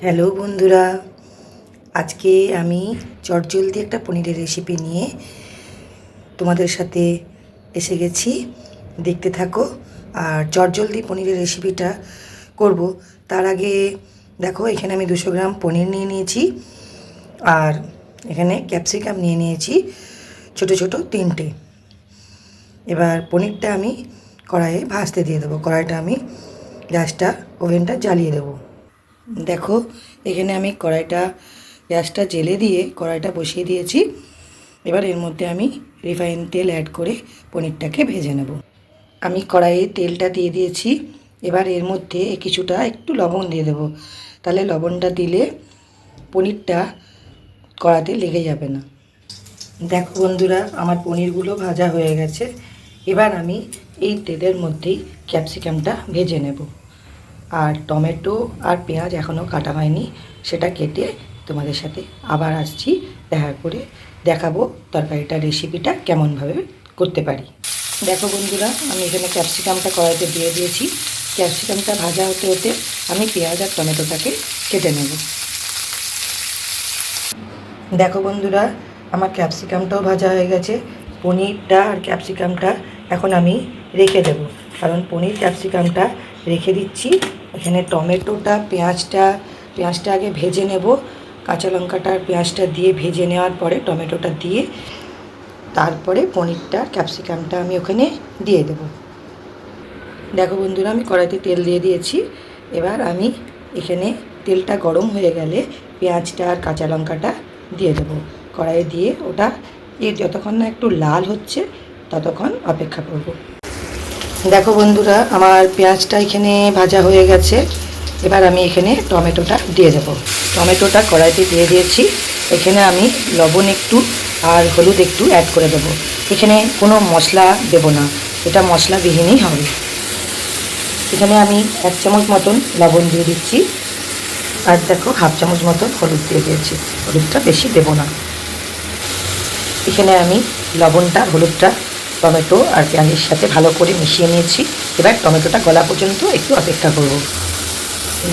Hello বন্ধুরা, আজকে আমি চটজলদি একটা পনিরের রেসিপি নিয়ে তোমাদের সাথে এসে গেছি। দেখতে থাকো। আর চটজলদি পনিরের রেসিপিটা করব তার আগে দেখো, এখানে আমি 200 গ্রাম পনির নিয়ে নিয়েছি। আর এখানে ক্যাপসিকাম নিয়ে নিয়েছি ছোট ছোট 3টে। এবার পনিরটা আমি কড়াইয়ে ভাজতে দিয়ে দেবো। কড়াইটা আমি ওভেনটা জ্বালিয়ে দেবো। দেখো, এখানে আমি গ্যাসটা জেলে দিয়ে কড়াইটা বসিয়ে দিয়েছি। এবার এর মধ্যে আমি রিফাইন তেল অ্যাড করে পনিরটাকে ভেজে নেব। আমি কড়াইয়ে তেলটা দিয়ে দিয়েছি। এবার এর মধ্যে কিছুটা একটু লবণ দিয়ে দেবো, তাহলে লবণটা দিলে পনিরটা কড়াতে লেগে যাবে না। দেখো বন্ধুরা, আমার পনিরগুলো ভাজা হয়ে গেছে। এবার আমি এই তেলের মধ্যেই ক্যাপসিকামটা ভেজে নেব। আর টমেটো আর পেঁয়াজ এখনও কাটা হয়নি, সেটা কেটে তোমাদের সাথে আবার আসছি, দেখাবো তরকারিটার রেসিপিটা কেমনভাবে করতে পারি। দেখো বন্ধুরা, আমি এখানে ক্যাপসিকামটা কড়াইতে দিয়ে দিয়েছি। ক্যাপসিকামটা ভাজা হতে হতে আমি পেঁয়াজ আর টমেটোটাকে কেটে নেব। দেখো বন্ধুরা, আমার ক্যাপসিকামটাও ভাজা হয়ে গেছে। পনিরটা আর ক্যাপসিকামটা এখন আমি রেখে দেব, কারণ পনির ক্যাপসিকামটা রেখে দিচ্ছি। এখানে টমেটোটা পেঁয়াজটা আগে ভেজে নেব। কাঁচা লঙ্কাটা আর পেঁয়াজটা দিয়ে ভেজে নেওয়ার পরে টমেটোটা দিয়ে তারপরে পনিরটা ক্যাপসিকামটা আমি ওখানে দিয়ে দেব। দেখো বন্ধুরা, আমি কড়াইতে তেল দিয়ে দিয়েছি। এবার আমি এখানে তেলটা গরম হয়ে গেলে পেঁয়াজটা আর কাঁচা লঙ্কাটা দিয়ে দেবো। কড়াইয়ে দিয়ে ওটা যতক্ষণ না একটু লাল হচ্ছে ততক্ষণ অপেক্ষা করব। দেখো বন্ধুরা, আমার পেঁয়াজটা এখানে ভাজা হয়ে গেছে। এবার আমি এখানে টমেটোটা দিয়ে দেবো। টমেটোটা কড়াইতে দিয়ে দিয়েছি। এখানে আমি লবণ একটু আর হলুদ একটু অ্যাড করে দেবো। এখানে কোনো মশলা দেব না, এটা মশলাবিহীনই হবে। এখানে আমি 1 চামচ মতন লবণ দিয়ে দিচ্ছি। আর দেখো, 1/2 চামচ মতন হলুদ দিয়ে দিয়েছি। হলুদটা বেশি দেব না। এখানে আমি লবণটা হলুদটা টমেটো আর পেঁয়াজের সাথে ভালো করে মিশিয়ে নিয়েছি। এবার টমেটোটা গলা পর্যন্ত একটু অপেক্ষা করব।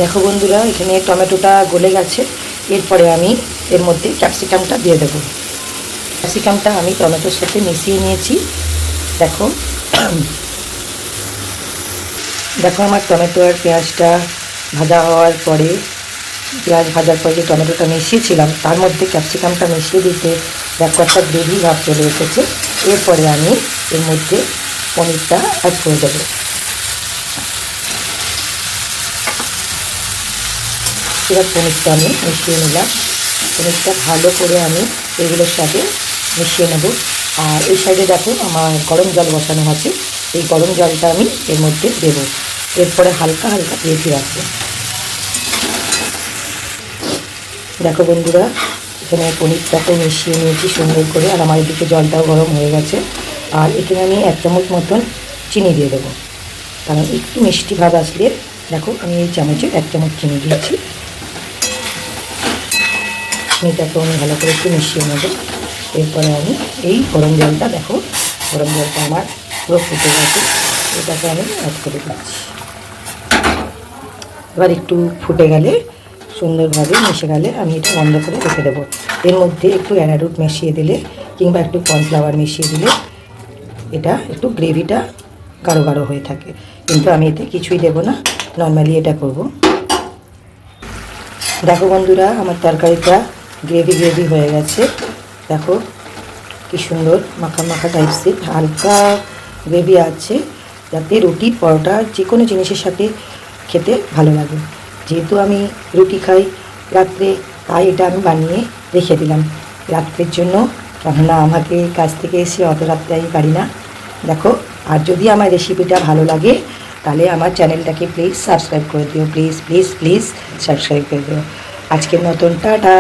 দেখো বন্ধুরা, এখানে টমেটোটা গলে গেছে। এরপরে আমি এর মধ্যে ক্যাপসিকামটা দিয়ে দেবো। ক্যাপসিকামটা আমি টমেটোর সাথে মিশিয়ে নিয়েছি। দেখো দেখো আমার টমেটো আর পেঁয়াজটা ভাজা হওয়ার পরে, পেঁয়াজ ভাজার পরে যে টমেটোটা মিশিয়েছিলাম তার মধ্যে ক্যাপসিকামটা মিশিয়ে দিতে দেখো একটা গ্রেভি ভাব চলে এসেছে। এরপরে আমি এর মধ্যে পনিরটা অ্যাড করে দেবো। এবার পনিরটা আমি মিশিয়ে নিলাম। পনিরটা ভালো করে আমি এগুলোর সাথে মিশিয়ে নেব। আর এই সাইডে দেখো, আমার গরম জল বসানো আছে। এই গরম জলটা আমি এর মধ্যে দেবো। এরপরে হালকা হালকা গ্রেভি রাখবো। দেখো বন্ধুরা, এখানে পনিরটাকে মিশিয়ে নিয়েছি সুন্দর করে। আর আমার এদিকে জলটাও গরম হয়ে গেছে। আর এখানে আমি 1 চামচ মতন চিনি দিয়ে দেবো, কারণ একটু মিষ্টি ভাব আসলে, দেখো আমি এই চামচে 1 চামচ চিনি দিয়েছি। চিনিটাকেও আমি ভালো করে একটু মিশিয়ে নেব। এরপরে আমি এই গরম জলটা, দেখো গরম জলটা আমার পুরো ফুটে গেছে, এটাকে আমি অ্যাড করে দিচ্ছি। এবার একটু ফুটে গেলে, সুন্দরভাবে মিশে গেলে আমি এটা বন্ধ করে রেখে দেবো। এর মধ্যে একটু অ্যারারুট মিশিয়ে দিলে কিংবা একটু কর্নফ্লাওয়ার মিশিয়ে দিলে এটা একটু গ্রেভিটা গাঢ় গাঢ় হয়ে থাকে। কিন্তু আমি এতে কিছুই দেবো না, নর্মালি এটা করব। দেখো বন্ধুরা, আমার তরকারিটা গ্রেভি হয়ে গেছে। দেখো কি সুন্দর মাখা মাখা টাইপসের হালকা গ্রেভি আছে, যাতে রুটি পরোটা যে কোনো জিনিসের সাথে খেতে ভালো লাগে। যেহেতু আমি রুটি খাই রাত্রে, তাই এটা আমি বানিয়ে রেখে দিলাম রাত্রের জন্য, কেননা আমাকে কাজ থেকে এসে অত রাত্রে আমি পারি না। দেখো, আর যদি আমার রেসিপিটা ভালো লাগে তাহলে আমার চ্যানেলটাকে প্লিজ সাবস্ক্রাইব করে দিও। প্লিজ প্লিজ প্লিজ সাবস্ক্রাইব করে দিও। আজকের মতন টাটা।